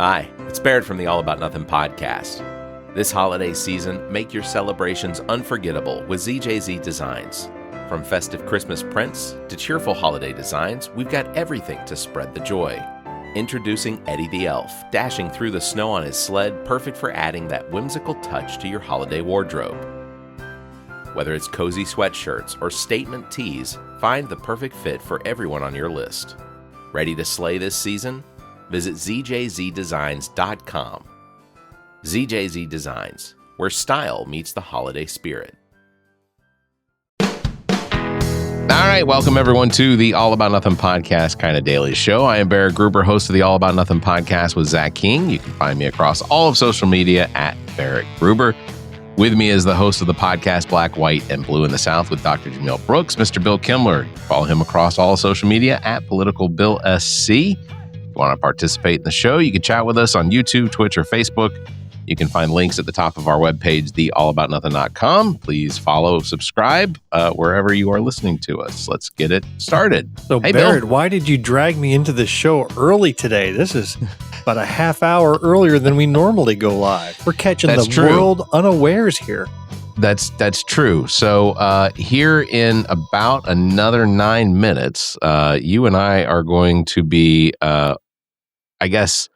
Hi, it's Barrett from the All About Nothing podcast. This holiday season, make your celebrations unforgettable with ZJZ Designs. From festive Christmas prints to cheerful holiday designs, we've got everything to spread the joy. Introducing Eddie the Elf, dashing through the snow on his sled, perfect for adding that whimsical touch to your holiday wardrobe. Whether it's cozy sweatshirts or statement tees, find the perfect fit for everyone on your list. Ready to slay this season? Visit ZJZDesigns.com. ZJZ Designs, where style meets the holiday spirit. All right, welcome everyone to the All About Nothing podcast kind of daily show. I am Barrett Gruber, host of the All About Nothing podcast with Zach King. You can find me across all of social media at Barrett Gruber. With me is the host of the podcast Black, White, and Blue in the South with Dr. Jamil Brooks, Mr. Bill Kimler. Follow him across all social media at PoliticalBillSC. If you want to participate in the show, you can chat with us on YouTube, Twitch, or Facebook. You can find links at the top of our webpage, theallaboutnothing.com. Please follow, subscribe, wherever you are listening to us. Let's get it started. So, hey, Barrett, Why did you drag me into the show early today? This is about a half hour earlier than we normally go live. We're catching world unawares here. That's true. So here in about another 9 minutes, you and I are going to be, I guess,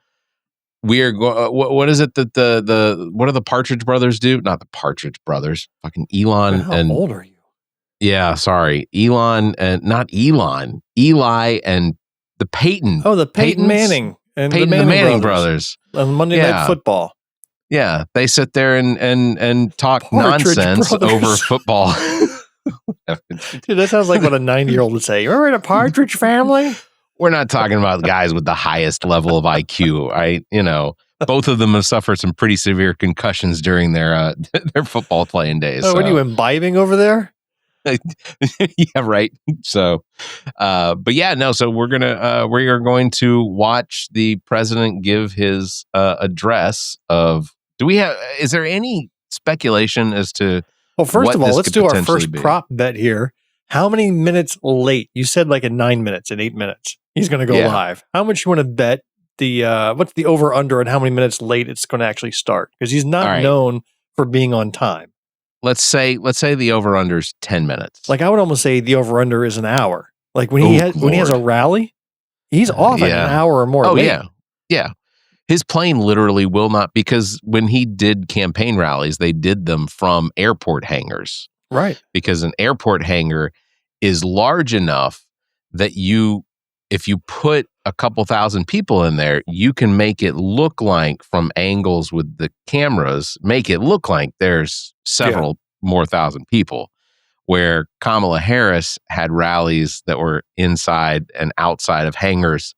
we are. What is it that what do the Partridge Brothers do? Not the Partridge Brothers. Fucking Elon. How old are you? Yeah, sorry, Elon and not Elon. Eli and the Peyton. Oh, the Peyton Manning and the Manning brothers on Monday Night Football. Yeah, they sit there and talk Partridge nonsense Brothers. Over football. Dude, that sounds like what a 9-year-old would say. You're in a Partridge family? We're not talking about guys with the highest level of IQ. Both of them have suffered some pretty severe concussions during their football playing days. Oh, so. What are you imbibing over there? Yeah, right. So, but yeah, no. So we are going to watch the president give his address. Is there any speculation as to? Well, first of all, let's do our first prop bet here. How many minutes late? You said like in 9 minutes, in 8 minutes, he's going to go live. How much you want to bet what's the over under and how many minutes late it's going to actually start? Because he's not known for being on time. Let's say the over under is 10 minutes. Like I would almost say the over under is an hour. Like when he has a rally, he's off at an hour or more. Oh late. Yeah. His plane literally will not, because when he did campaign rallies, they did them from airport hangars. Right. Because an airport hangar is large enough that if you put a couple thousand people in there, you can make it look like from angles with the cameras, make it look like there's several more thousand people. Where Kamala Harris had rallies that were inside and outside of hangars,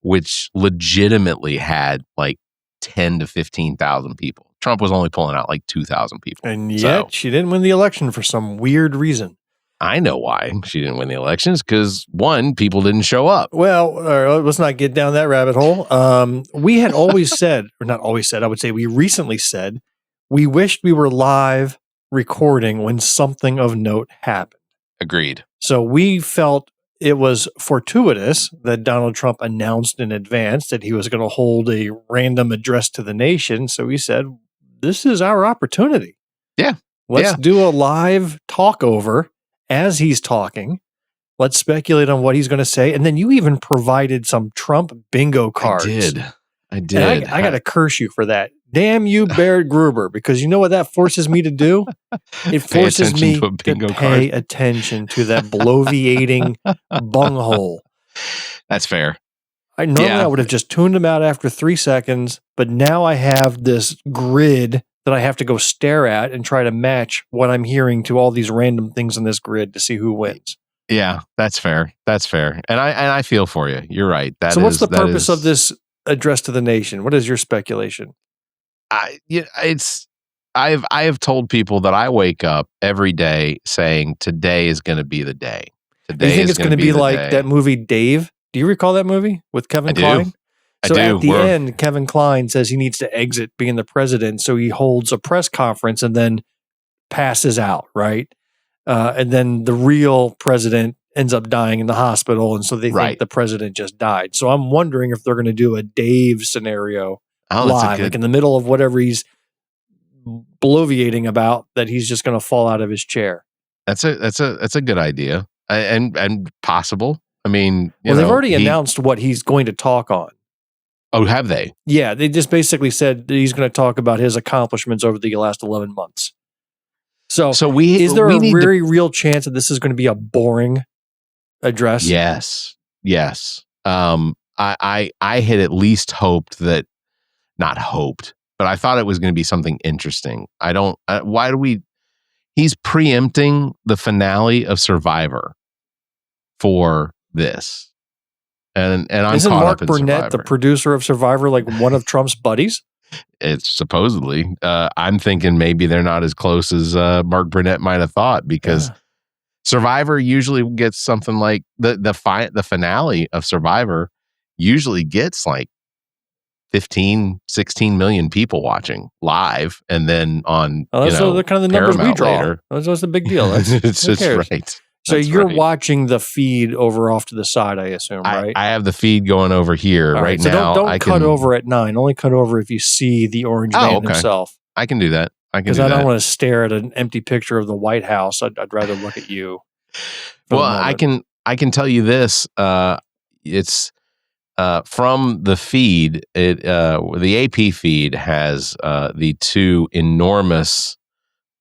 which legitimately had like 10 to 15,000 people. Trump was only pulling out like 2,000 people. And yet she didn't win the election for some weird reason. I know why she didn't win the elections, because one, people didn't show up. Well, let's not get down that rabbit hole. We had always said, or not always said, I would say we recently said, we wished we were live recording when something of note happened. Agreed. So we felt it was fortuitous that Donald Trump announced in advance that he was going to hold a random address to the nation. So we said, this is our opportunity. Yeah. Let's do a live talkover as he's talking. Let's speculate on what he's going to say. And then you even provided some Trump bingo cards. I did. I got to curse you for that. Damn you, Barrett Gruber, because you know what that forces me to do? It forces me to pay attention to that bloviating bunghole. That's fair. I would have just tuned him out after 3 seconds, but now I have this grid that I have to go stare at and try to match what I'm hearing to all these random things on this grid to see who wins. Yeah, that's fair. And I feel for you. You're right. What's the purpose of this address to the nation? What is your speculation? I have told people that I wake up every day saying today is going to be the day. Do you think it's going to be like that movie Dave? Do you recall that movie with Kevin Kline? So at the end, Kevin Kline says he needs to exit being the president, so he holds a press conference and then passes out, right? And then the real president ends up dying in the hospital, and so they think the president just died. So I'm wondering if they're going to do a Dave scenario live, like in the middle of whatever he's bloviating about, that he's just going to fall out of his chair. That's a good idea, and possible. I mean, they've already announced what he's going to talk on. Oh, have they? Yeah, they just basically said that he's going to talk about his accomplishments over the last 11 months. So is there a very real chance that this is going to be a boring address? Yes. I had at least hoped that, not hoped, but I thought it was going to be something interesting. He's preempting the finale of Survivor for this. And I'm Isn't caught Mark up in Burnett, Survivor. the producer of Survivor, like one of Trump's buddies? It's supposedly. I'm thinking maybe they're not as close as Mark Burnett might have thought, because Survivor usually gets something like the finale of Survivor usually gets like 15, 16 million people watching live, and then on those are kind of the numbers we draw. Later. That's the big deal. That's right. So you're watching the feed over off to the side, I assume, right? I have the feed going over here right so now. Don't cut over at 9. Only cut over if you see the orange man himself. I can do that. Because I don't want to stare at an empty picture of the White House. I'd rather look at you. Well, I can tell you this. It's from the feed. The AP feed has the two enormous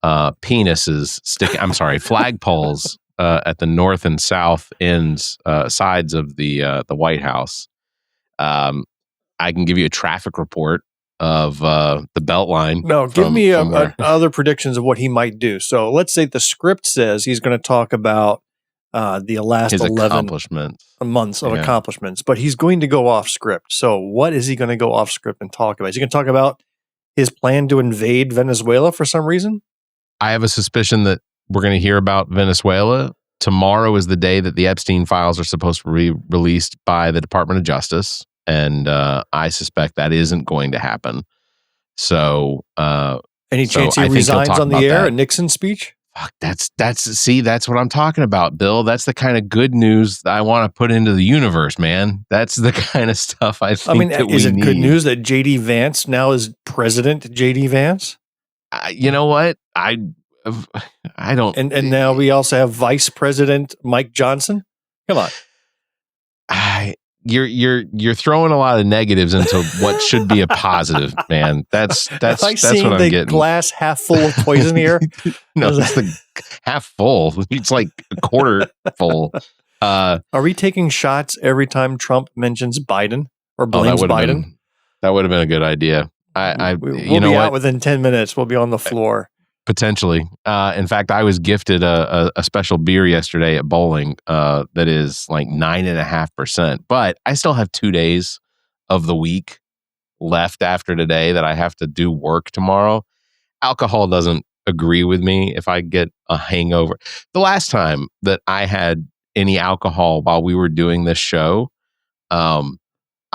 penises sticking. I'm sorry, flagpoles. At the north and south ends, sides of the White House. I can give you a traffic report of the Beltline. No, give me other predictions of what he might do. So let's say the script says he's going to talk about the last 11 months of accomplishments, but he's going to go off script. So what is he going to go off script and talk about? Is he going to talk about his plan to invade Venezuela for some reason? I have a suspicion that we're going to hear about Venezuela. Tomorrow is the day that the Epstein files are supposed to be released by the Department of Justice, and I suspect that isn't going to happen. So, any chance he resigns on the air? A Nixon speech? Fuck, that's what I'm talking about, Bill. That's the kind of good news that I want to put into the universe, man. That's the kind of stuff I think. I mean, is it good news that JD Vance now is President JD Vance? You know what? I don't. And now we also have Vice President Mike Johnson. Come on. You're throwing a lot of negatives into what should be a positive, man. That's what I'm getting. The glass half full of poison here. No, it's the half full. It's like a quarter full. Are we taking shots every time Trump mentions Biden or blames Biden? That would have been a good idea. We'll be out within 10 minutes. We'll be on the floor. Potentially. In fact, I was gifted a special beer yesterday at bowling that is like 9.5%. But I still have 2 days of the week left after today that I have to do work tomorrow. Alcohol doesn't agree with me if I get a hangover. The last time that I had any alcohol while we were doing this show,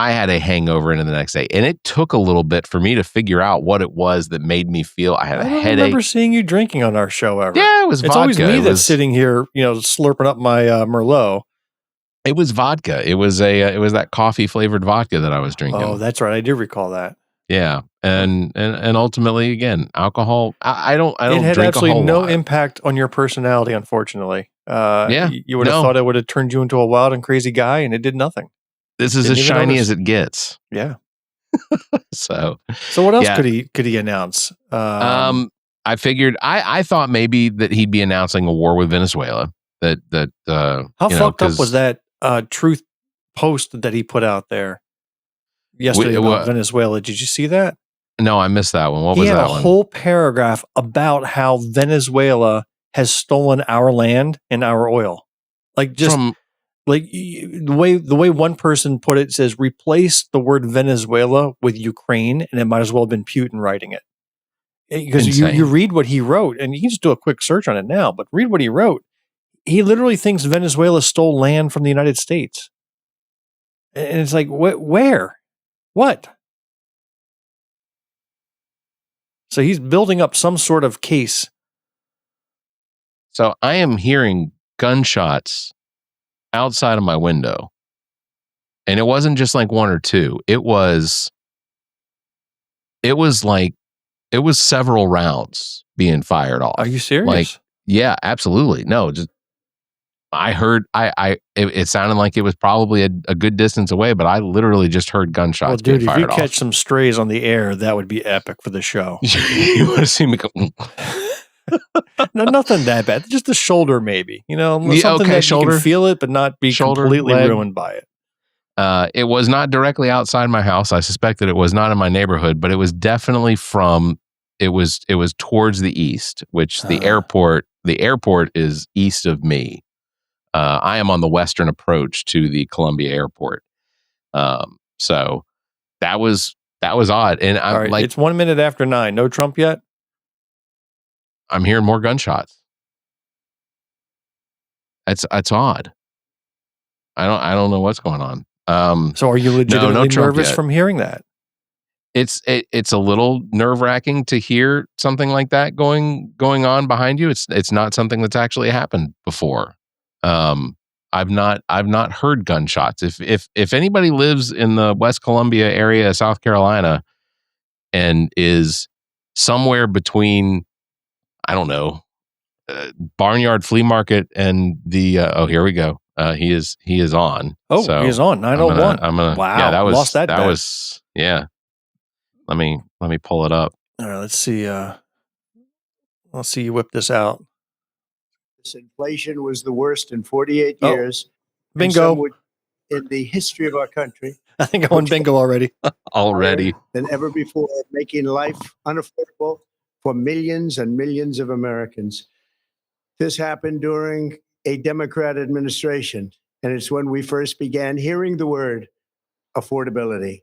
I had a hangover into the next day, and it took a little bit for me to figure out what it was that made me feel I had a headache. I don't remember seeing you drinking on our show ever. Yeah, it was vodka. It's always me that's sitting here, slurping up my Merlot. It was vodka. It was that coffee flavored vodka that I was drinking. Oh, that's right. I do recall that. Yeah, and ultimately, again, alcohol. I don't. It had drink absolutely no lot. Impact on your personality, unfortunately. You would have thought it would have turned you into a wild and crazy guy, and it did nothing. This is as shiny as it gets. Yeah. So what else could he announce? I figured I thought maybe that he'd be announcing a war with Venezuela. How fucked up was that truth post that he put out there yesterday about Venezuela? Did you see that? No, I missed that one. What was that one? He had a whole paragraph about how Venezuela has stolen our land and our oil. The way one person put it says, replace the word Venezuela with Ukraine, and it might as well have been Putin writing it. Because you read what he wrote, and you can just do a quick search on it now, but read what he wrote. He literally thinks Venezuela stole land from the United States. And it's like, where? What? So he's building up some sort of case. So I am hearing gunshots outside of my window. And it wasn't just like one or two. It was several rounds being fired off. Are you serious? Like, yeah, absolutely. No, just I heard it sounded like it was probably a good distance away, but I literally just heard gunshots. Well, dude, being if you fired catch some strays on the air, that would be epic for the show. You want to see me go? No, nothing that bad. Just the shoulder, maybe. Something that shoulder, you can feel it, but not be completely leg. ruined by it. It was not directly outside my house. I suspect that it was not in my neighborhood, but it was definitely it was towards the east, which the airport is east of me. I am on the western approach to the Columbia airport. So that was odd. And I'm right, it's 1 minute after 9. No Trump yet? I'm hearing more gunshots. It's odd. I don't know what's going on. So are you legitimately nervous yet. From hearing that? It's a little nerve-wracking to hear something like that going on behind you. It's not something that's actually happened before. I've not heard gunshots. If anybody lives in the West Columbia area, South Carolina, and is somewhere between, I don't know, Barnyard Flea Market and the here we go. He is on. Oh, so he is on 901. I'm gonna. Wow, Yeah, that was lost that. That was yeah. Let me pull it up. All right, let's see. I'll see you whip this out. This inflation was the worst in 48 years. Bingo. In the history of our country. I think I won bingo already. Than ever before, making life unaffordable for millions and millions of Americans. This happened during a Democrat administration, and it's when we first began hearing the word affordability.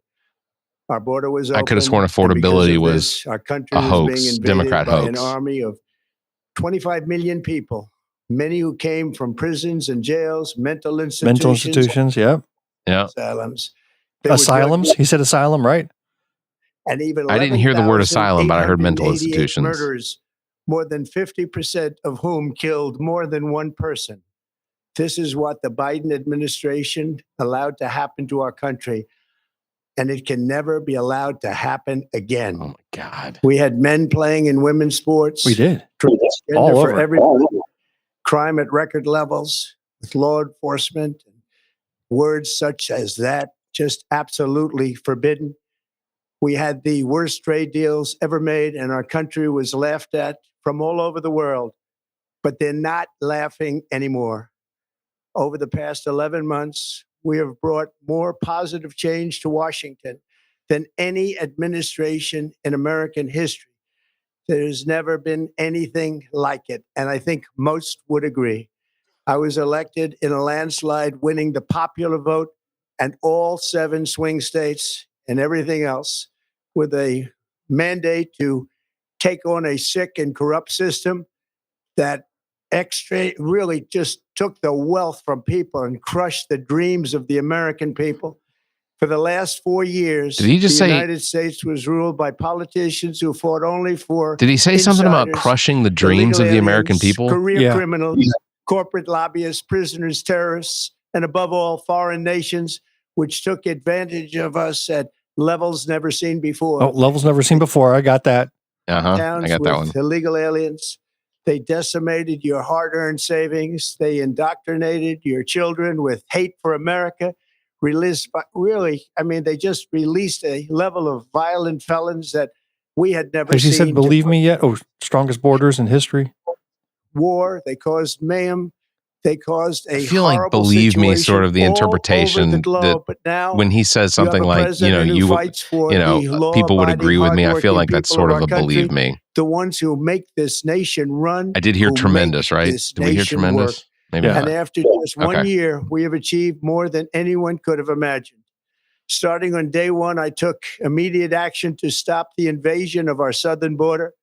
Our border was open. I could have sworn affordability was our country a was hoax, being invaded Democrat by hoax. An army of 25 million people, many who came from prisons and jails, mental institutions, yeah. Asylums. Asylums? He said asylum, right? And even I didn't hear the word asylum, but I heard mental institutions. Murders, more than 50% of whom killed more than one person. This is what the Biden administration allowed to happen to our country. And it can never be allowed to happen again. Oh, my God. We had men playing in women's sports. We did. All over. Everybody. Crime at record levels with law enforcement. Words such as that just absolutely forbidden. We had the worst trade deals ever made, and our country was laughed at from all over the world. But they're not laughing anymore. Over the past 11 months, we have brought more positive change to Washington than any administration in American history. There's never been anything like it, and I think most would agree. I was elected in a landslide, winning the popular vote and all 7 swing states and everything else, with a mandate to take on a sick and corrupt system that really just took the wealth from people and crushed the dreams of the American people. For the last 4 years, the United States was ruled by politicians who fought only for Did he say something about crushing the dreams of the American people? Career criminals, corporate lobbyists, prisoners, terrorists, and above all, foreign nations, which took advantage of us at levels never seen before. Oh, levels never seen before. I got that. I got that one. Illegal aliens. They decimated your hard-earned savings. They indoctrinated your children with hate for America. They just released a level of violent felons that we had never seen. Has he said, believe me yet? Oh, strongest borders in history. War. They caused mayhem. They caused a I feel like believe me sort of the interpretation the globe, that but now when he says something like, people would agree with me. I feel like that's sort of a believe me. The ones who make this nation run. I did hear tremendous, right? Did we hear tremendous? Maybe and after just 1 year, we have achieved more than anyone could have imagined. Starting on day one, I took immediate action to stop the invasion of our southern border.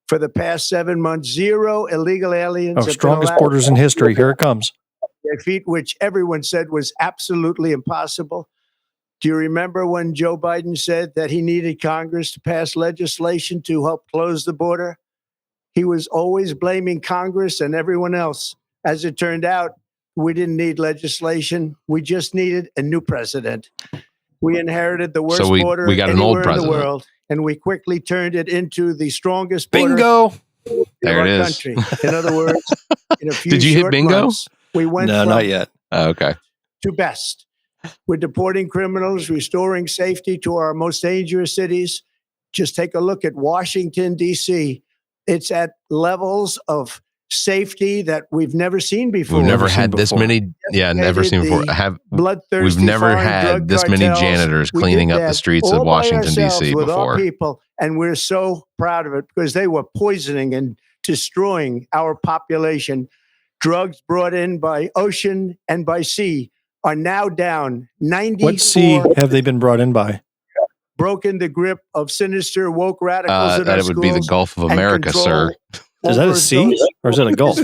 For the past 7 months, 0 illegal aliens. Oh, strongest borders in history. Here it comes. Their feet, which everyone said was absolutely impossible. Do you remember when Joe Biden said that he needed Congress to pass legislation to help close the border? He was always blaming Congress and everyone else. As it turned out, we didn't need legislation. We just needed a new president. We inherited the worst border we got an old president in the world, and we quickly turned it into the strongest border Bingo. There it is. Country. In other words, in a few Did you hit bingo? Months, we went no, not yet. Oh, okay. To best. We're deporting criminals, restoring safety to our most dangerous cities. Just take a look at Washington, D.C. It's at levels of safety that we've never seen before. We've never had this many. Yeah, never seen before. We've never had this many janitors cleaning up the streets of Washington, D.C. with before. Our people, and we're so proud of it because they were poisoning and destroying our population. Drugs brought in by ocean and by sea are now down 94. What sea have they been brought in by? Broken the grip of sinister woke radicals in our That would be the Gulf of America, sir. Is that a sea or is it a Gulf?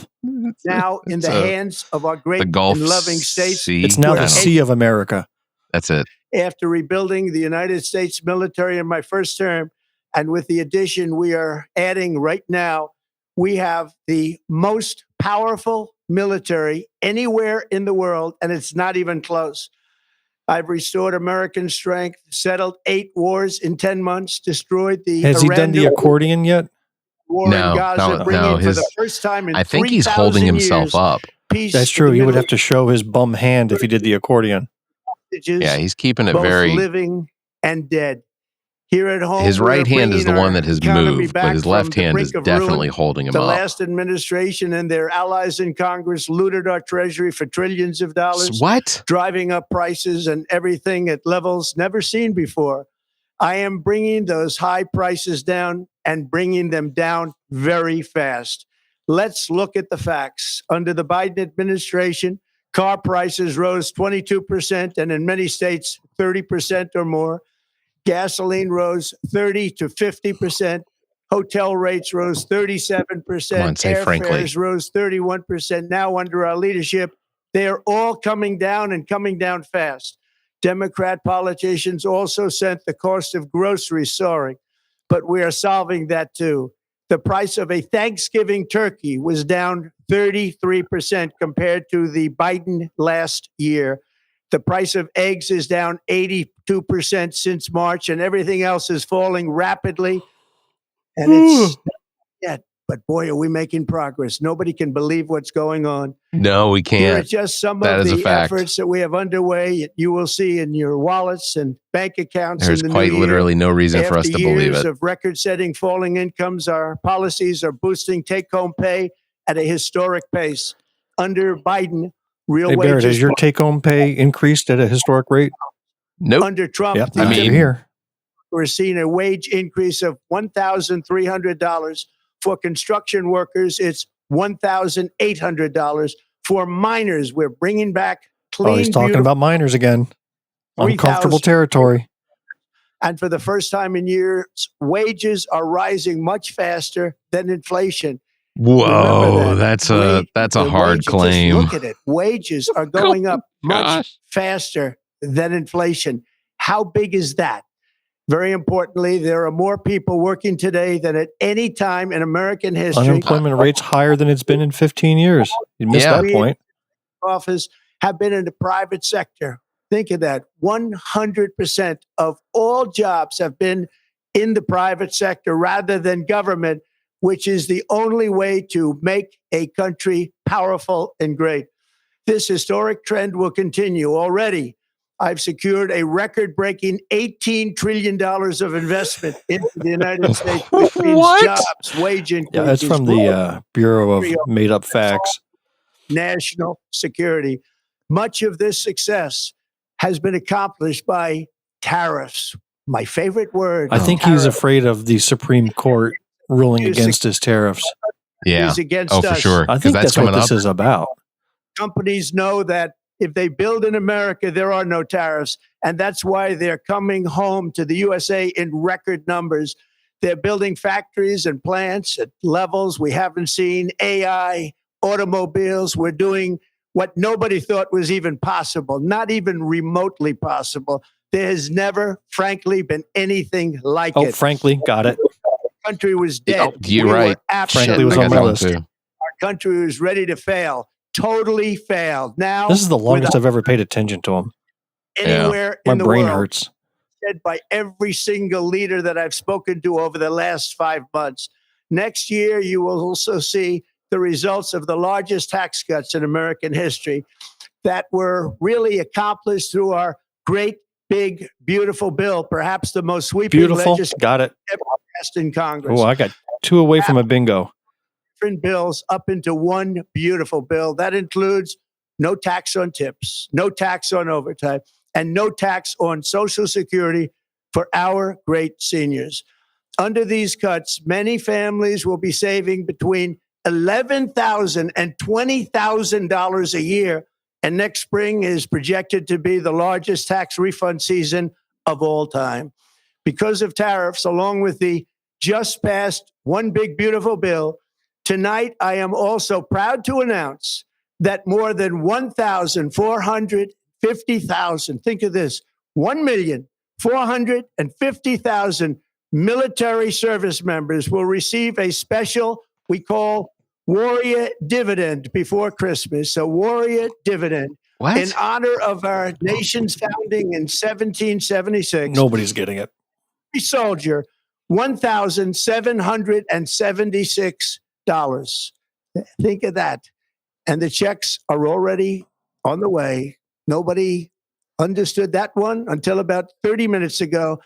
Now in the hands of our great and loving states. Sea? It's now the Sea of America. That's it. After rebuilding the United States military in my first term, and with the addition we are adding right now, we have the most powerful military anywhere in the world, and it's not even close. I've restored American strength, settled 8 wars in 10 months, destroyed the Has he done the accordion yet? War in Gaza, bringing for the first time in I think he's holding himself up. That's true. He would have to show his bum hand if he did the accordion. Yeah, he's keeping it both very living and dead. Here at home, his right hand is the one that has moved, but his left hand is definitely holding him up. The last administration and their allies in Congress looted our treasury for trillions of dollars. What? Driving up prices and everything at levels never seen before. I am bringing those high prices down and bringing them down very fast. Let's look at the facts. Under the Biden administration, car prices rose 22% and in many states 30% or more. Gasoline rose 30 to 50%. Hotel rates rose 37%. Airfares rose 31%. Now under our leadership, they are all coming down and coming down fast. Democrat politicians also sent the cost of groceries soaring, but we are solving that too. The price of a Thanksgiving turkey was down 33% compared to the Biden last year. The price of eggs is down 82% since March, and everything else is falling rapidly. And it's not yet, but boy, are we making progress. Nobody can believe what's going on. No, we can't. Here are just some of the efforts that we have underway. You will see in your wallets and bank accounts. There's quite literally no reason for us to believe it. After years of record-setting falling incomes, our policies are boosting take-home pay at a historic pace. Under Biden, real wages. Barrett, has your take-home pay increased at a historic rate? Nope. Under Trump, yep, I mean, here we're seeing a wage increase of $1,300. For construction workers, it's $1,800. For miners, we're bringing back clean. Oh, he's talking about miners again. Uncomfortable territory. And for the first time in years, wages are rising much faster than inflation. Whoa, that's a hard claim. Just look at it. Wages are going up much faster than inflation. How big is that? Very importantly, there are more people working today than at any time in American history. Unemployment rate's higher than it's been in 15 years. You missed that point. Office have been in the private sector. Think of that. 100% of all jobs have been in the private sector rather than government, which is the only way to make a country powerful and great. This historic trend will continue. Already, I've secured a record-breaking $18 trillion of investment into the United States, which means jobs, wage increases. Yeah, that's from the Bureau of Made-Up Facts. National security. Much of this success has been accomplished by tariffs. My favorite word. I think he's afraid of the Supreme Court ruling against his tariffs. Yeah. Against us. For sure. I think that's what this is about. Companies know that if they build in America, there are no tariffs. And that's why they're coming home to the USA in record numbers. They're building factories and plants at levels we haven't seen. AI, automobiles. We're doing what nobody thought was even possible, not even remotely possible. There has never, frankly, been anything like it. Oh, frankly, got it. Our country was dead. You're right. Frankly was on my list. Our country was ready to fail. totally failed. Now, this is the longest I've ever paid attention to him. Anywhere in the world. My brain hurts. Said by every single leader that I've spoken to over the last 5 months. Next year, you will also see the results of the largest tax cuts in American history that were really accomplished through our great, big, beautiful bill, perhaps the most sweeping legislation Got it. ever passed in Congress. Oh, I got 2 away from a bingo. Different bills up into one beautiful bill. That includes no tax on tips, no tax on overtime, and no tax on Social Security for our great seniors. Under these cuts, many families will be saving between $11,000 and $20,000 a year. And next spring is projected to be the largest tax refund season of all time. Because of tariffs, along with the just passed One Big Beautiful Bill, tonight I am also proud to announce that more than 1,450,000, think of this, 1,450,000 military service members will receive a special, we call Warrior Dividend before Christmas. So Warrior Dividend. What? In honor of our nation's founding in 1776. Nobody's getting it. Every soldier, $1,776. Think of that. And the checks are already on the way. Nobody understood that one until about 30 minutes ago.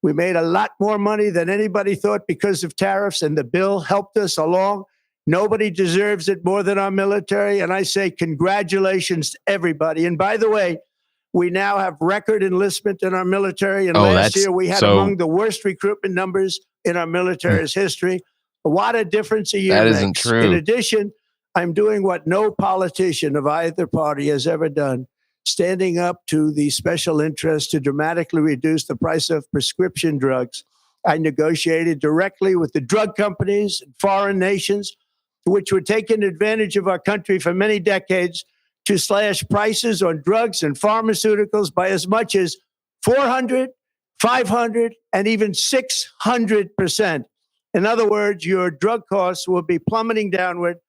We made a lot more money than anybody thought because of tariffs, and the bill helped us along. Nobody deserves it more than our military. And I say congratulations to everybody. And by the way, we now have record enlistment in our military. And last year we had among the worst recruitment numbers in our military's history. What a difference a year makes. That isn't true. In addition, I'm doing what no politician of either party has ever done, standing up to the special interest to dramatically reduce the price of prescription drugs. I negotiated directly with the drug companies and foreign nations, which were taking advantage of our country for many decades, to slash prices on drugs and pharmaceuticals by as much as 400, 500, and even 600%. In other words, your drug costs will be plummeting downward.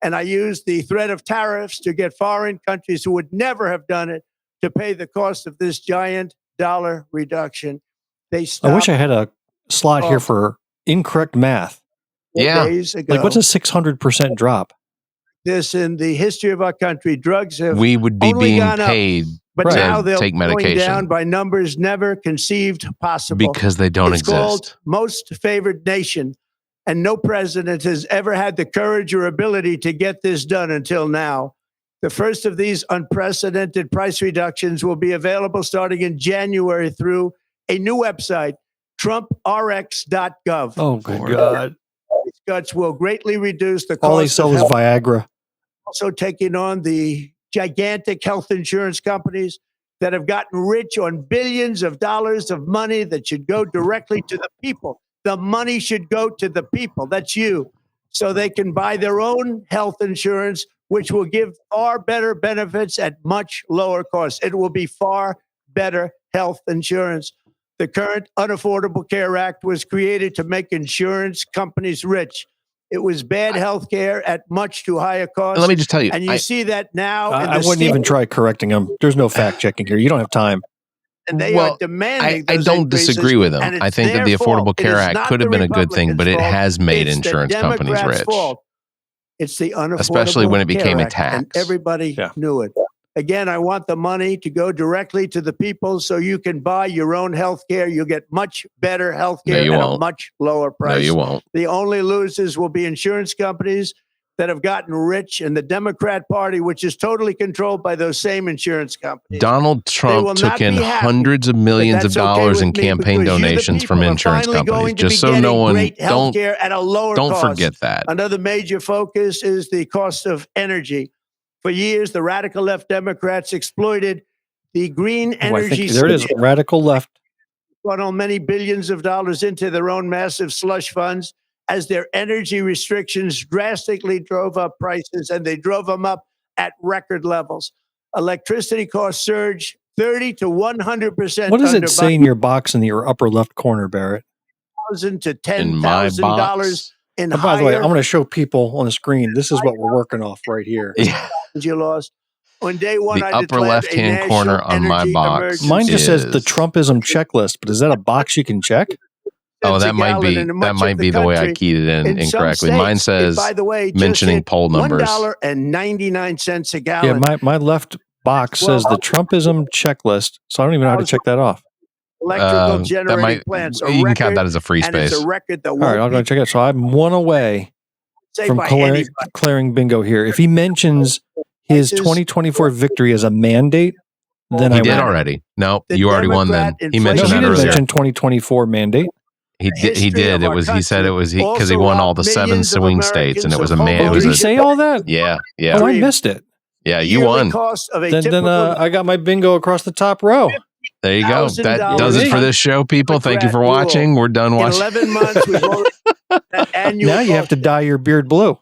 And I used the threat of tariffs to get foreign countries who would never have done it to pay the cost of this giant dollar reduction. They stopped. I wish I had a slot here for incorrect math. Days ago. Like, what's a 600% drop? This in the history of our country, drugs have we would be only being gone paid up, but now they're take going medication down by numbers never conceived possible because they don't it's exist. Called most favored nation, and no president has ever had the courage or ability to get this done until now. The first of these unprecedented price reductions will be available starting in January through a new website, TrumpRx.gov. Oh, good God. These cuts will greatly reduce the cost. All they sell is Viagra. Also taking on the gigantic health insurance companies that have gotten rich on billions of dollars of money that should go directly to the people. The money should go to the people. That's you. So they can buy their own health insurance, which will give far better benefits at much lower costs. It will be far better health insurance. The current Unaffordable Care Act was created to make insurance companies rich. It was bad health care at much too high a cost. Let me just tell you. And you see that now. I wouldn't even try correcting them. There's no fact checking here. You don't have time. And they are demanding I don't disagree with them. I think that the Affordable Care Act could have been a good thing, but it has made insurance companies rich. It's the Unaffordable especially when it became Care a tax. And everybody knew it. Again, I want the money to go directly to the people so you can buy your own health care. You'll get much better health care at a much lower price. No, you won't. The only losers will be insurance companies that have gotten rich, and the Democrat Party, which is totally controlled by those same insurance companies. Donald Trump took in hundreds of millions of dollars in campaign donations from insurance companies. Just so no one don't forget that. Another major focus is the cost of energy. For years, the radical left Democrats exploited the green energy. There it is, radical left. Funnel many billions of dollars into their own massive slush funds as their energy restrictions drastically drove up prices, and they drove them up at record levels. Electricity costs surged 30 to 100%. What does it say in your box in your upper left corner, Barrett? $1,000 to $10,000 in by the way, I'm going to show people on the screen. This is what we're working off right here. Yeah. you lost. On day one, the I upper left-hand corner on my box. Mine just says the Trumpism checklist, but is that a box you can check? Oh, that might be the way I keyed it in incorrectly. States, mine says, by the way, mentioning poll numbers. $1.99 a gallon. Yeah, my left box says the Trumpism checklist, so I don't even know how to check that off. Electrical generating plants. You can count that as a free space. It's a record that all right, I'll go check it out. So I'm one away from declaring bingo here. If he mentions his 2024 victory as a mandate, then he did already. No, you already won then. He mentioned that earlier. He mentioned 2024 mandate. He did. He said it was because he won all the 7 swing states, and it was a man. Did he say all that? Yeah. Oh, I missed it. Yeah, you won. Then I got my bingo across the top row. There you go. That does it for this show, people. Thank you for watching. We're done watching. In 11 months, we now you have to dye your beard blue.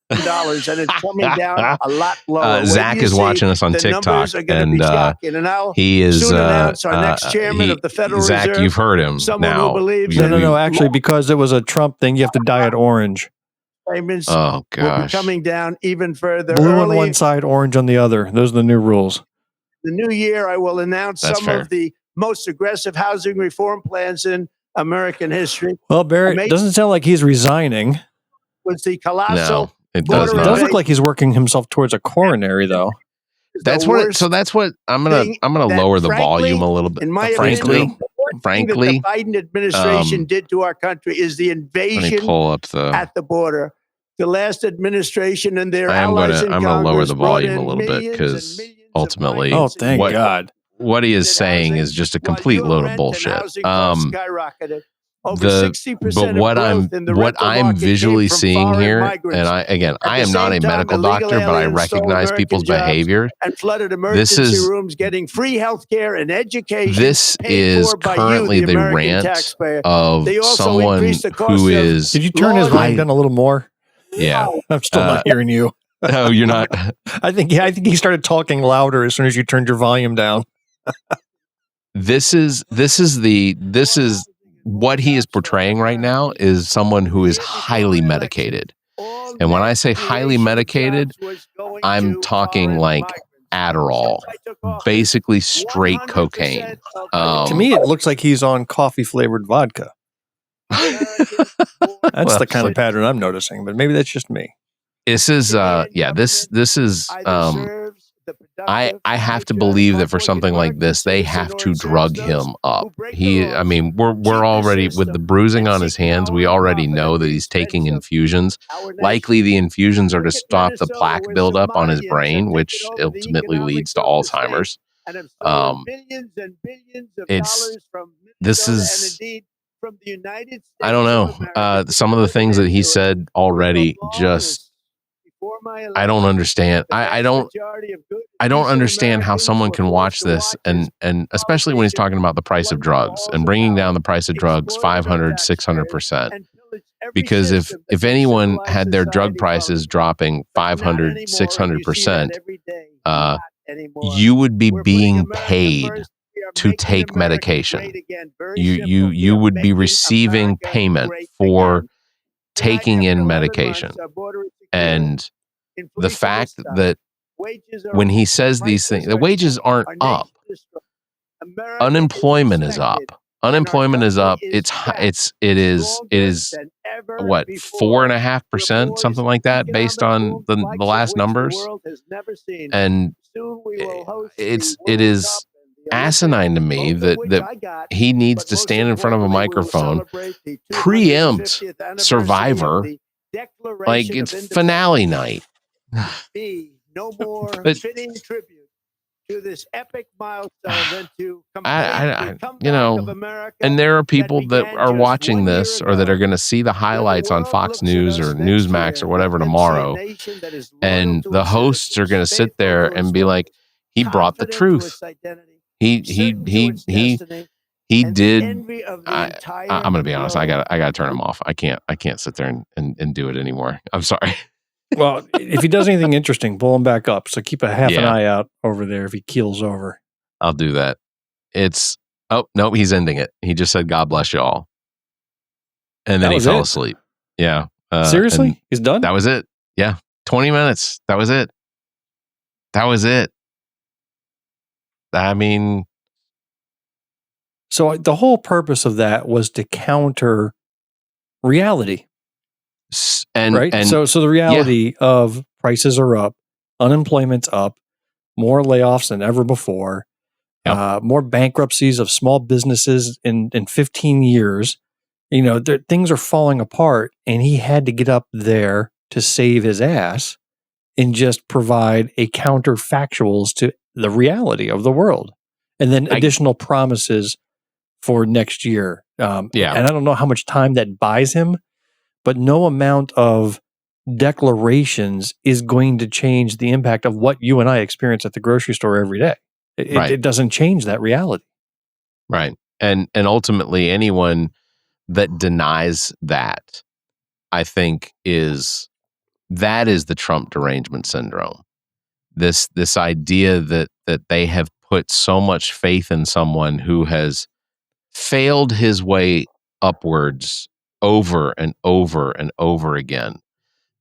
And it's coming down a lot lower. Zach is watching us on TikTok, and he is our next chairman of the Federal Zach, Reserve. you've heard him now. No. Actually, because it was a Trump thing, you have to dye it orange. Oh gosh, coming down even further. Blue on one side, orange on the other. Those are the new rules. The new year, I will announce some of the most aggressive housing reform plans in American history. Well, Barrett, doesn't sound like he's resigning. Was the colossal? No, it does not. It does look like he's working himself towards a coronary, though. That's what I'm gonna lower the volume a little bit. In my frankly, the Biden administration did to our country is the invasion at the border. The last administration and their allies in Congress. I'm going to lower the volume a little bit because ultimately, thank God. What he is saying is just a complete load of bullshit. Skyrocketed. But what I'm visually seeing here, and I am not a medical doctor, but I recognize people's behavior. And flooded emergency rooms, getting free health care and education. This is currently the rant of someone who is. Did you turn his volume down a little more? Yeah, I'm still not hearing you. No, you're not. I think he started talking louder as soon as you turned your volume down. This is what he is portraying right now is someone who is highly medicated. And when I say highly medicated, I'm talking like Adderall, basically straight cocaine. To me, it looks like he's on coffee flavored vodka. That's the kind of pattern I'm noticing, but maybe that's just me. This is this is I have to believe that for something like this, they have to drug him up. We're already with the bruising on his hands. We already know that he's taking infusions. Likely the infusions are to stop the plaque buildup on his brain, which ultimately leads to Alzheimer's. I don't know. Some of the things that he said already just, I don't understand. I don't understand how someone can watch this and especially when he's talking about the price of drugs and bringing down the price of drugs 500, 600%. Because if anyone had their drug prices dropping 500, 600%, you would be being paid to take medication. You would be receiving payment for taking in medication. And the fact that when he says these things, the wages aren't up. Unemployment is up. Unemployment is up. It is what 4.5%, something like that, based on the last numbers. And it is asinine to me that he needs to stand in front of a microphone, preempt Survivor, like it's finale night. No more fitting tribute to this epic milestone than to and there are people that are watching this or that are going to see the highlights on Fox News or Newsmax or whatever tomorrow, and the hosts are going to sit there and be like, he brought the truth. He did. I'm going to be honest. I got to turn him off. I can't sit there and do it anymore. I'm sorry. Well, if he does anything interesting, pull him back up. So keep a half an eye out over there if he keels over. I'll do that. No, he's ending it. He just said, God bless you all. And then he fell asleep. Yeah. Seriously? He's done? That was it. Yeah. 20 minutes. That was it. That was it. I mean, so the whole purpose of that was to counter reality. Right? So the reality of prices are up, unemployment's up, more layoffs than ever before, more bankruptcies of small businesses in 15 years. Things are falling apart, and he had to get up there to save his ass and just provide a counterfactuals to the reality of the world. And then additional promises for next year. And I don't know how much time that buys him, but no amount of declarations is going to change the impact of what you and I experience at the grocery store every day. It doesn't change that reality. Right. And ultimately, anyone that denies that, I think, is the Trump derangement syndrome. This idea that they have put so much faith in someone who has failed his way upwards over and over and over again,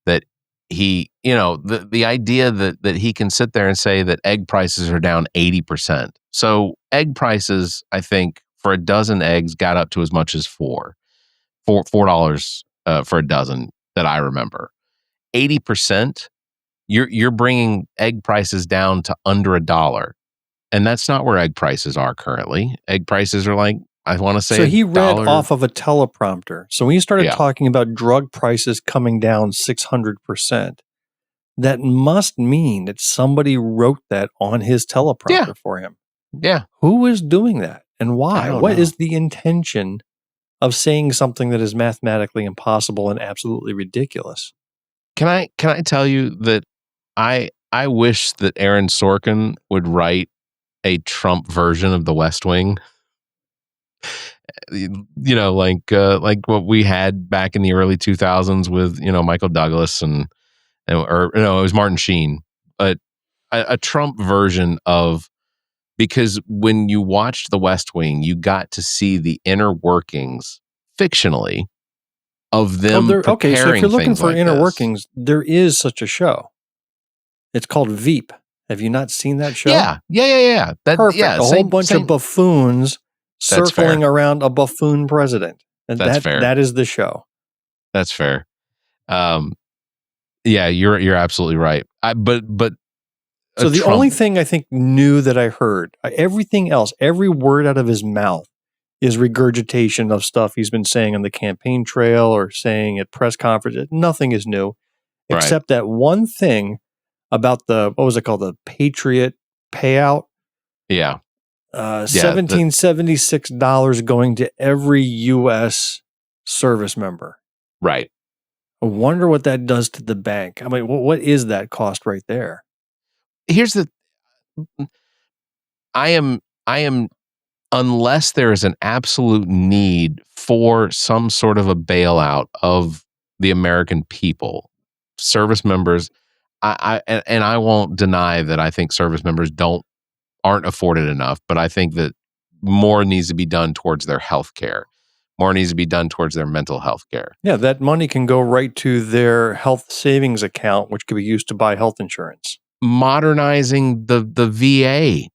that he, the idea that he can sit there and say that egg prices are down 80%. So egg prices, I think, for a dozen eggs got up to as much as $4 for a dozen that I remember. 80%, you're bringing egg prices down to under $1. And that's not where egg prices are currently. Egg prices are like, I want to say, so he read off of a teleprompter. So when you started talking about drug prices coming down 600%, that must mean that somebody wrote that on his teleprompter for him. Yeah. Who is doing that and why? What is the intention of saying something that is mathematically impossible and absolutely ridiculous? Can I tell you that I wish that Aaron Sorkin would write a Trump version of The West Wing? Like what we had back in the early 2000s with Michael Douglas it was Martin Sheen, but a Trump version of, because when you watched The West Wing, you got to see the inner workings fictionally of them preparing. So if you're looking for like inner workings, there is such a show. It's called Veep. Have you not seen that show? Yeah. Perfect. A whole bunch of buffoons circling around a buffoon president. And that's fair. That is the show. That's fair. You're absolutely right. But so the only thing I think new that I heard, everything else, every word out of his mouth is regurgitation of stuff he's been saying on the campaign trail or saying at press conferences. Nothing is new, except that one thing about what was it called? The Patriot payout. Yeah. $1,776 going to every U.S. service member. Right. I wonder what that does to the bank. I mean, what is that cost right there? I am, unless there is an absolute need for some sort of a bailout of the American people, service members, I won't deny that I think service members aren't afforded enough, but I think that more needs to be done towards their health care. More needs to be done towards their mental health care. Yeah, that money can go right to their health savings account, which could be used to buy health insurance. Modernizing the VA,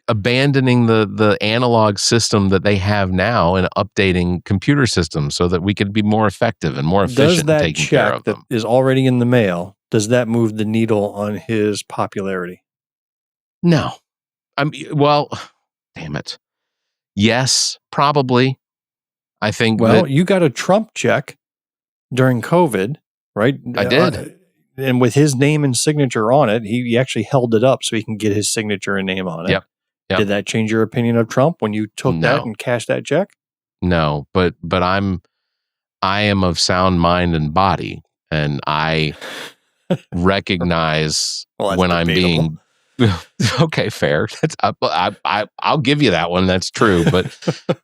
abandoning the analog system that they have now and updating computer systems so that we could be more effective and more efficient in taking care of them. Does that check that is already in the mail, does that move the needle on his popularity? No. Damn it. Yes, probably. I think you got a Trump check during COVID, right? I did. And with his name and signature on it, he actually held it up so he can get his signature and name on it. Yep. Did that change your opinion of Trump when you took that and cashed that check? No, but I am of sound mind and body, and I recognize when I'm being okay, fair. That's I'll give you that one. That's true, but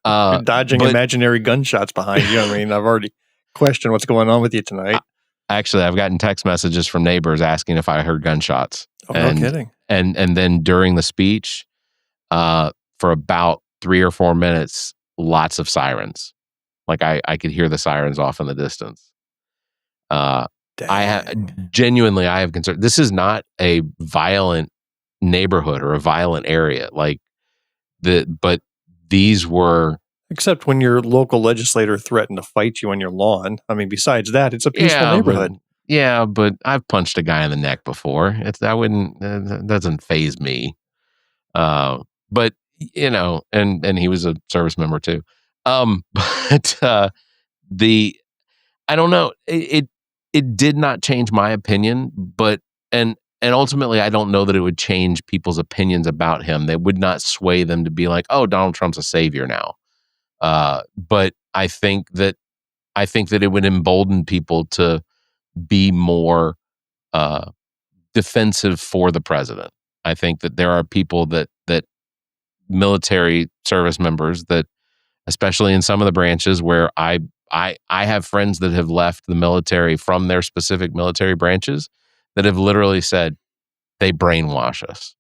you're dodging imaginary gunshots behind you. I mean, I've already questioned what's going on with you tonight. Actually, I've gotten text messages from neighbors asking if I heard gunshots. Oh, no kidding. And then during the speech, for about 3 or 4 minutes, lots of sirens. Like I could hear the sirens off in the distance. Genuinely, I have concern. This is not a violent neighborhood or a violent area. But these were. Except when your local legislator threatened to fight you on your lawn. I mean, besides that, it's a peaceful neighborhood. But I've punched a guy in the neck before. That doesn't faze me. But and he was a service member too. But I don't know. It did not change my opinion, but and ultimately I don't know that it would change people's opinions about him. They would not sway them to be like, oh, Donald Trump's a savior now. But I think that it would embolden people to be more defensive for the president. I think that there are people that military service members that, especially in some of the branches where I have friends that have left the military from their specific military branches that have literally said they brainwash us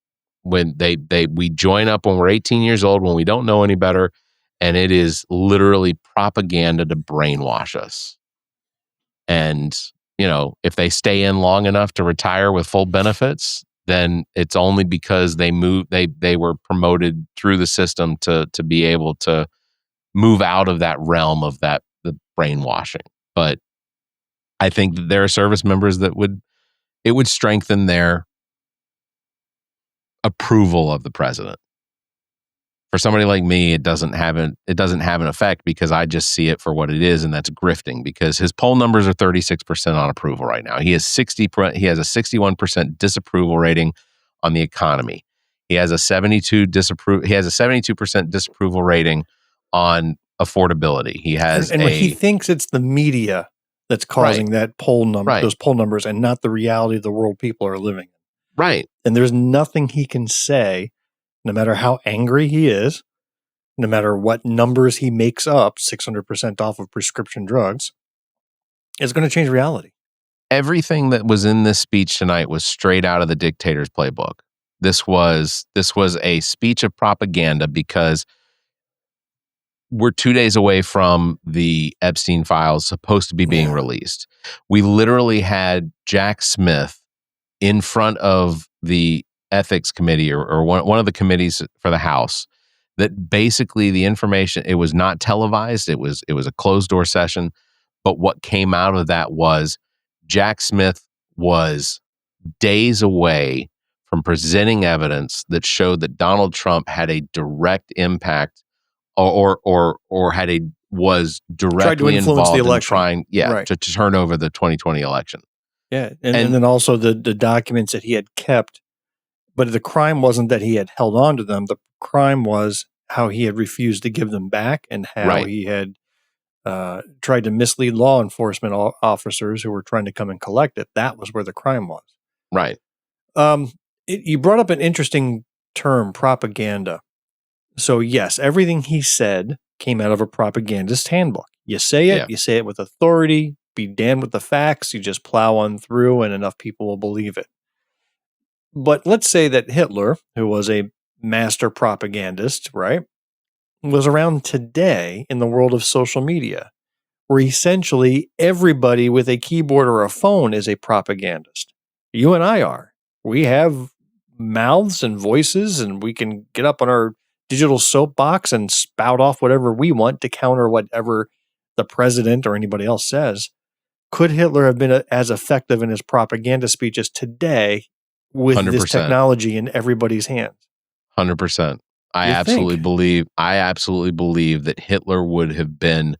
when we join up when we're 18 years old, when we don't know any better. And it is literally propaganda to brainwash us. And, if they stay in long enough to retire with full benefits, then it's only because they were promoted through the system to be able to move out of that realm of the brainwashing. But I think that there are service members that it would strengthen their approval of the president. For somebody like me, it doesn't have an effect because I just see it for what it is, and that's grifting. Because his poll numbers are 36% on approval right now. He has a 61% disapproval rating on the economy. He has a 72% disapproval rating on affordability. He has he thinks it's the media that's causing that those poll numbers, and not the reality of the world people are living in. Right. And there's nothing he can say, no matter how angry he is, no matter what numbers he makes up, 600% off of prescription drugs, is going to change reality. Everything that was in this speech tonight was straight out of the Dictator's Playbook. This was a speech of propaganda because we're 2 days away from the Epstein files supposed to be being released. We literally had Jack Smith in front of the ethics committee or one of the committees for the House, that basically the information, it was not televised. It was a closed door session. But what came out of that was Jack Smith was days away from presenting evidence that showed that Donald Trump had a direct impact or was directly involved in trying to turn over the 2020 election. Yeah. And then also the documents that he had kept. But the crime wasn't that he had held on to them. The crime was how he had refused to give them back, and how he had tried to mislead law enforcement officers who were trying to come and collect it. That was where the crime was. Right. You brought up an interesting term, propaganda. So yes, everything he said came out of a propagandist handbook. You say it, you say it with authority, be damned with the facts, you just plow on through and enough people will believe it. But let's say that Hitler, who was a master propagandist, right, was around today in the world of social media, where essentially everybody with a keyboard or a phone is a propagandist. You and I are. We have mouths and voices, and we can get up on our digital soapbox and spout off whatever we want to counter whatever the president or anybody else says. Could Hitler have been as effective in his propaganda speeches today with 100%. This technology in everybody's hands? 100%. I absolutely believe that Hitler would have been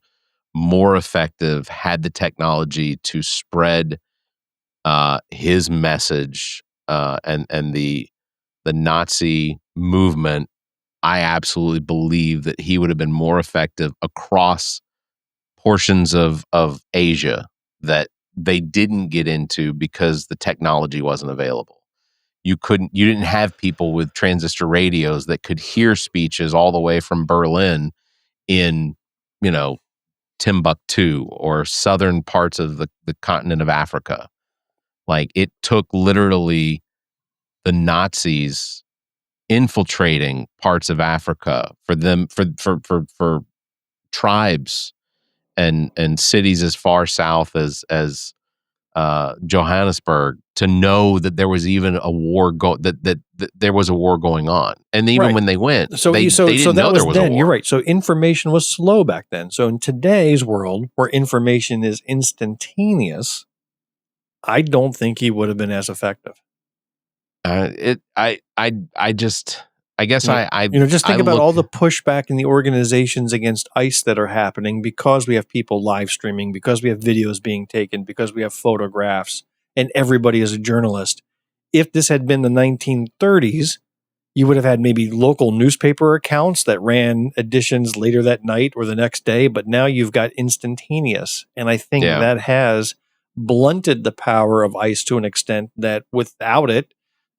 more effective had the technology to spread his message and the Nazi movement. I absolutely believe that he would have been more effective across portions of Asia that they didn't get into because the technology wasn't available. You didn't have people with transistor radios that could hear speeches all the way from Berlin in, Timbuktu or southern parts of the continent of Africa. Like, it took literally the Nazis infiltrating parts of Africa for them, for tribes and cities as far south as Johannesburg to know that there was even a war that there was a war going on, and even when they went, they didn't know there was a war. You're right. So information was slow back then. So in today's world, where information is instantaneous, I don't think he would have been as effective. Just think about all the pushback in the organizations against ICE that are happening because we have people live streaming, because we have videos being taken, because we have photographs, and everybody is a journalist. If this had been the 1930s, you would have had maybe local newspaper accounts that ran editions later that night or the next day, but now you've got instantaneous. And I think that has blunted the power of ICE to an extent that without it,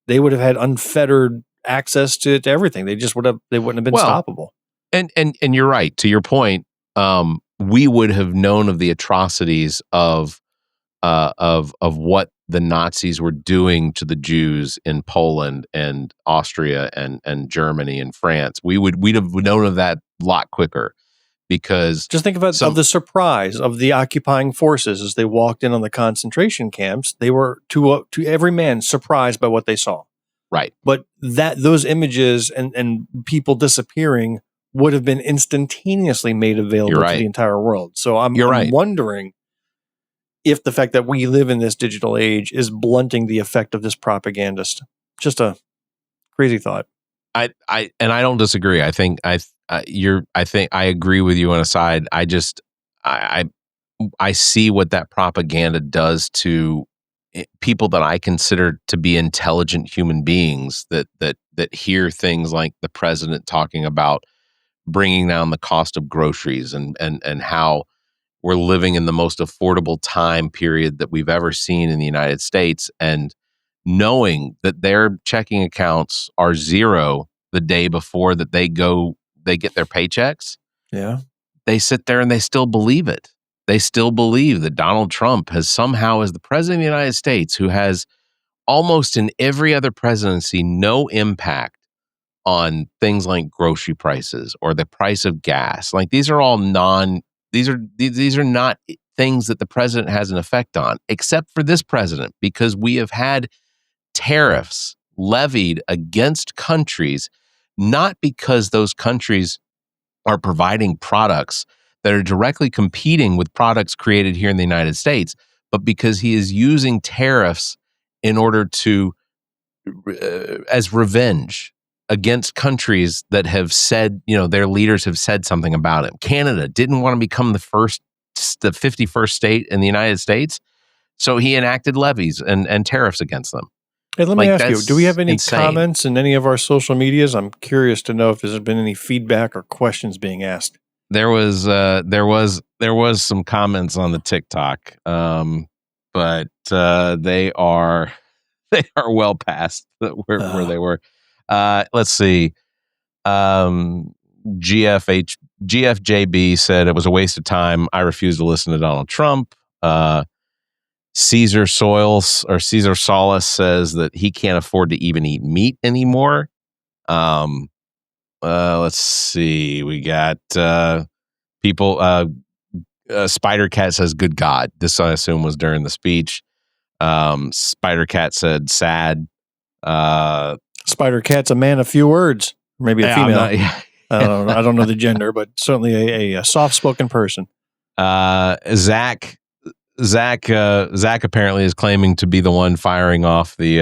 they would have had unfettered access to everything. They wouldn't have been stoppable. And you're right. To your point, we would have known of the atrocities of what the Nazis were doing to the Jews in Poland and Austria and Germany and France. We'd have known of that a lot quicker, because just think about the surprise of the occupying forces as they walked in on the concentration camps. They were to every man surprised by what they saw. Right. But those images and people disappearing would have been instantaneously made available to the entire world. So I'm wondering if the fact that we live in this digital age is blunting the effect of this propagandist. Just a crazy thought. I don't disagree. I think I agree with you on a side. I see what that propaganda does to people that I consider to be intelligent human beings that hear things like the president talking about bringing down the cost of groceries and how we're living in the most affordable time period that we've ever seen in the United States, and knowing that their checking accounts are zero the day before that they get their paychecks. Yeah. They sit there and they still believe it. They still believe that Donald Trump has somehow, as the president of the United States, who has almost in every other presidency no impact on things like grocery prices or the price of gas. Like these are all these are not things that the president has an effect on, except for this president, because we have had tariffs levied against countries, not because those countries are providing products that are directly competing with products created here in the United States, but because he is using tariffs in order to, as revenge against countries that have said, their leaders have said something about him. Canada didn't want to become the 51st state in the United States, so he enacted levies and tariffs against them. Hey, let me ask you, do we have any comments in any of our social medias? I'm curious to know if there's been any feedback or questions being asked. There was some comments on the TikTok, but they are well past where they were. Let's see. GFJB said it was a waste of time. I refuse to listen to Donald Trump. Caesar Solace says that he can't afford to even eat meat anymore. Let's see. We got people. Spider Cat says, "Good God." This, I assume, was during the speech. Spider Cat said, "Sad." Spider Cat's a man of few words, maybe a female. I don't know the gender, but certainly a soft-spoken person. Zach apparently is claiming to be the one firing off the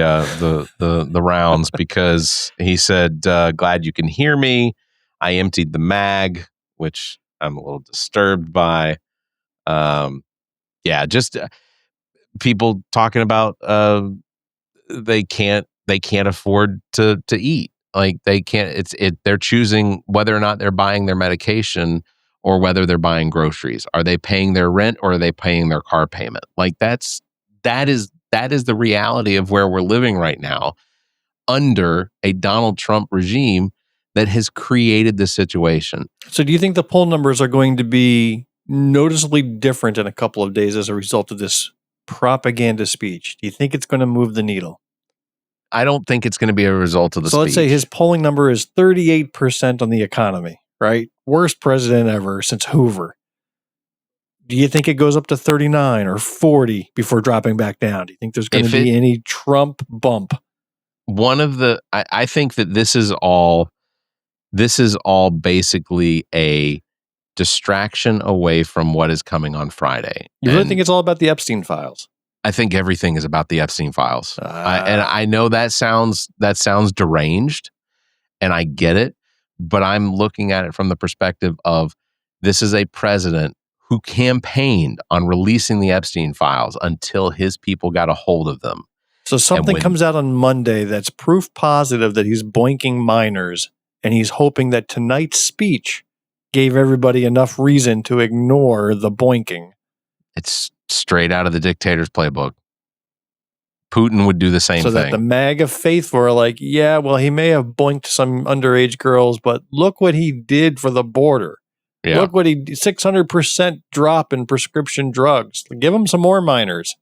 rounds because he said, "Glad you can hear me. I emptied the mag," which I'm a little disturbed by. Just people talking about they can't afford to eat. Like they can't. They're choosing whether or not they're buying their medication or whether they're buying groceries. Are they paying their rent or are they paying their car payment? Like that is the reality of where we're living right now under a Donald Trump regime that has created this situation. So do you think the poll numbers are going to be noticeably different in a couple of days as a result of this propaganda speech? Do you think it's going to move the needle? I don't think it's going to be a result of the speech. So let's say his polling number is 38% on the economy, right? Worst president ever since Hoover. Do you think it goes up to 39 or 40 before dropping back down? Do you think there's going to be any Trump bump? I think that this is all basically a distraction away from what is coming on Friday. You really think it's all about the Epstein files? I think everything is about the Epstein files. And I know that sounds deranged, and I get it, but I'm looking at it from the perspective of this is a president who campaigned on releasing the Epstein files until his people got a hold of them. So something comes out on Monday that's proof positive that he's boinking minors, and he's hoping that tonight's speech gave everybody enough reason to ignore the boinking. It's straight out of the Dictator's Playbook. Putin would do the same thing. So that the MAGA faithful are like, yeah, well, he may have boinked some underage girls, but look what he did for the border. Yeah. Look what 600% drop in prescription drugs. Give him some more minors.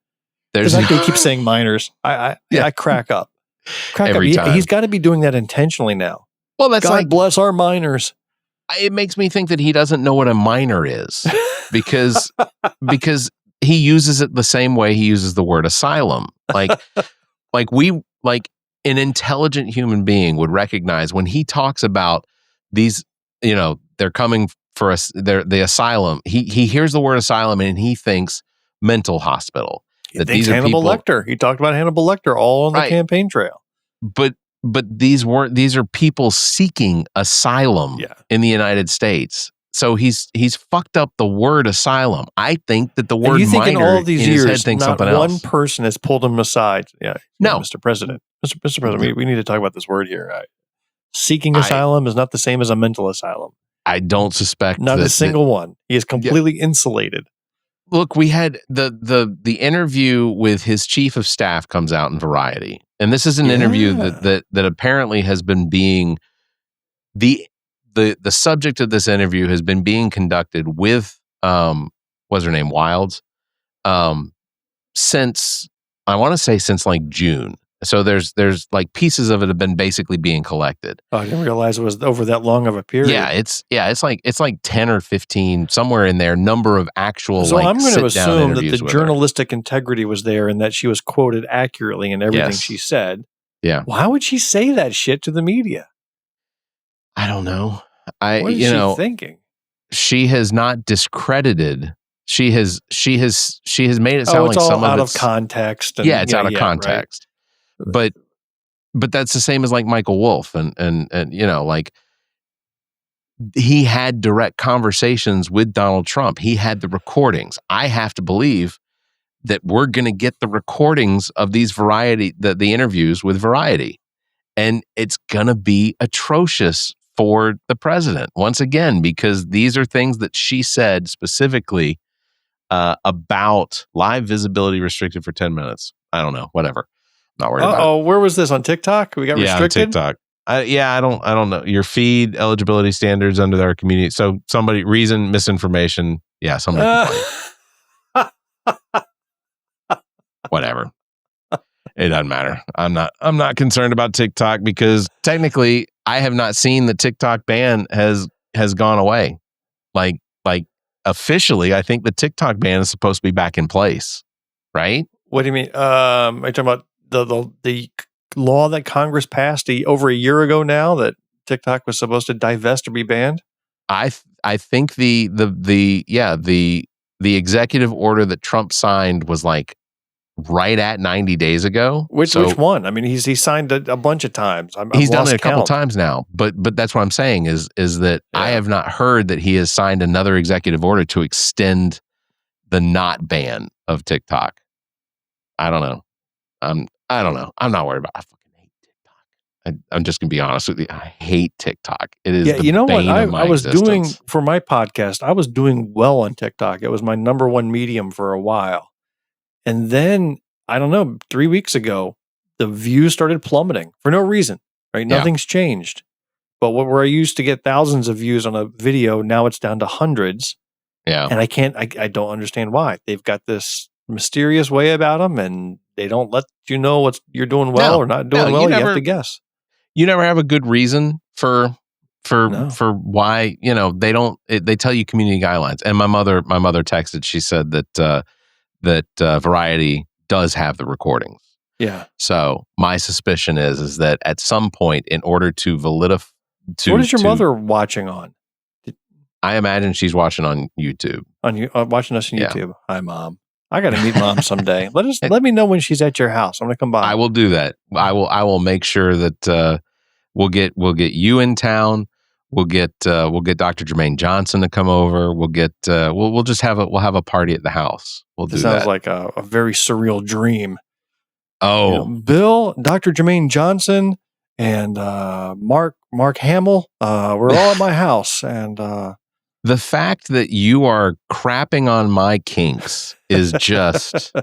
They keep saying minors. I crack up. Every time. He's got to be doing that intentionally now. Well, that's God bless our minors. It makes me think that he doesn't know what a minor is because he uses it the same way he uses the word asylum. Like an intelligent human being would recognize when he talks about these, they're coming for us, the asylum. He hears the word asylum and he thinks mental hospital. That these are Hannibal Lecter. He talked about Hannibal Lecter all on the campaign trail. But these are people seeking asylum in the United States. So he's fucked up the word asylum. I think that the word minor in all these years, his head thinks something else. Not one person has pulled him aside. Yeah, no, Mr. President, Mr. President, we need to talk about this word here. Seeking asylum is not the same as a mental asylum. I don't suspect not a single one. He is completely insulated. Look, we had the interview with his chief of staff comes out in Variety, and this is an interview that apparently has been being the subject of this interview has been being conducted with what's her name, Wilds, since I want to say since like June. So there's like pieces of it have been basically being collected. Oh, I didn't realize it was over that long of a period. It's like 10 or 15 somewhere in there. Number of actual. So I'm going to assume that the journalistic integrity was there and that she was quoted accurately in everything she said. Yeah. Why would she say that shit to the media? I don't know. What is she thinking? She has not discredited. She has made it sound like all some out of it's of context. And, it's out of context. Right. But that's the same as like Michael Wolff and like he had direct conversations with Donald Trump. He had the recordings. I have to believe that we're going to get the recordings of these the interviews with Variety, and it's going to be atrocious for the president once again, because these are things that she said specifically about live visibility restricted for 10 minutes. I don't know, whatever. Not worried about it. Oh, where was this on TikTok? We got restricted? On TikTok. I don't know. Your feed eligibility standards under our community. So somebody misinformation. Yeah, somebody. Whatever. It doesn't matter. I'm not concerned about TikTok because technically I have not seen the TikTok ban has gone away. Like officially, I think the TikTok ban is supposed to be back in place, right? What do you mean? Are you talking about the law that Congress passed over a year ago now that TikTok was supposed to divest or be banned? I think the executive order that Trump signed was like right at 90 days ago. Which one? I mean, he signed a bunch of times. He's done it a couple times now, but that's what I'm saying is that I have not heard that he has signed another executive order to extend the not ban of TikTok. I don't know. I don't know. I'm not worried about it. I fucking hate TikTok. I'm just going to be honest with you. I hate TikTok. It is the you know what? I was doing for my podcast. I was doing well on TikTok. It was my number one medium for a while. And then, I don't know, 3 weeks ago, the views started plummeting for no reason, right? Nothing's changed. But where I used to get thousands of views on a video, now it's down to hundreds. Yeah. And I don't understand why. They've got this mysterious way about them, and they don't let you know what you're doing well or not doing well. You have to guess. You never have a good reason for for why, they don't, they tell you community guidelines. And my mother texted, she said that Variety does have the recordings. Yeah. So my suspicion is that at some point, in order to validify, what is your mother watching on? I imagine she's watching on YouTube. Watching us on YouTube. Hi, Mom. I got to meet Mom someday. Let me know when she's at your house. I'm going to come by. I will do that. I will make sure that we'll get you in town. We'll get Dr. Jermaine Johnson to come over. We'll just have a party at the house. This sounds like a very surreal dream. Oh, Bill, Dr. Jermaine Johnson, and Mark Hamill. We're all at my house, and the fact that you are crapping on my kinks is just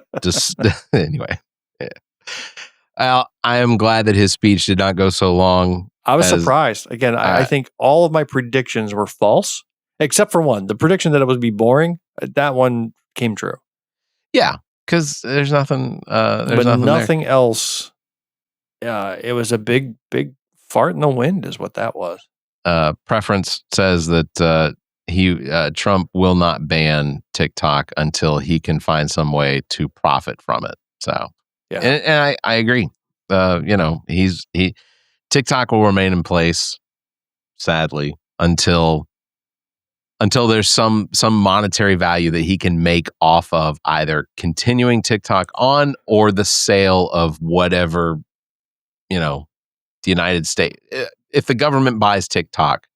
anyway. Yeah. I am glad that his speech did not go so long. I was surprised. Again, I think all of my predictions were false, except for one. The prediction that it would be boring, that one came true. Yeah, because there's nothing. Nothing else. It was a big fart in the wind, is what that was. Preference says that Trump will not ban TikTok until he can find some way to profit from it. So yeah, and I agree. TikTok will remain in place, sadly, until there's some monetary value that he can make off of either continuing TikTok on or the sale of whatever, the United States. If the government buys TikTok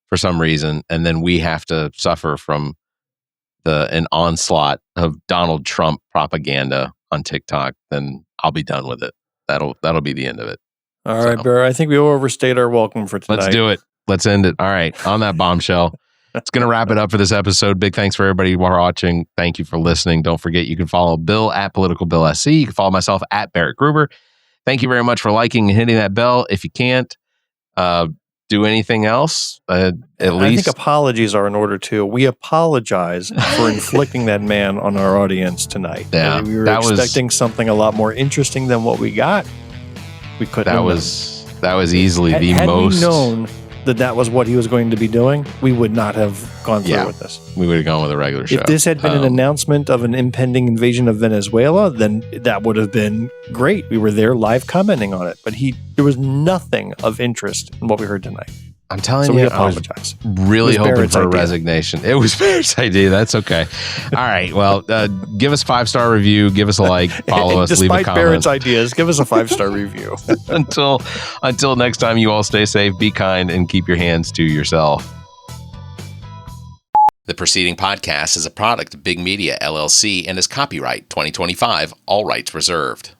for some reason, and then we have to suffer from an onslaught of Donald Trump propaganda on TikTok, then I'll be done with it. That'll be the end of it. All right, Barrett. I think we overstayed our welcome for tonight. Let's do it. Let's end it. All right. On that bombshell, it's going to wrap it up for this episode. Big thanks for everybody who are watching. Thank you for listening. Don't forget, you can follow Bill at PoliticalBillSC. You can follow myself at Barrett Gruber. Thank you very much for liking and hitting that bell. If you can't do anything else, at least. I think apologies are in order too. We apologize for inflicting that man on our audience tonight. Yeah, we were expecting something a lot more interesting than what we got. We couldn't. That was easily the had most. Had we known that was what he was going to be doing, we would not have gone through with this. We would have gone with a regular show. If this had been an announcement of an impending invasion of Venezuela, then that would have been great. We were there live commenting on it, but there was nothing of interest in what we heard tonight. I'm telling you, we apologize. I was really hoping for a resignation. It was Barrett's idea. That's okay. All right. Well, give us a 5-star review. Give us a like. Follow us. Leave a comment. Despite Barrett's ideas, give us a 5-star review. Until next time, you all stay safe, be kind, and keep your hands to yourself. The preceding podcast is a product of Big Media, LLC, and is copyright 2025, all rights reserved.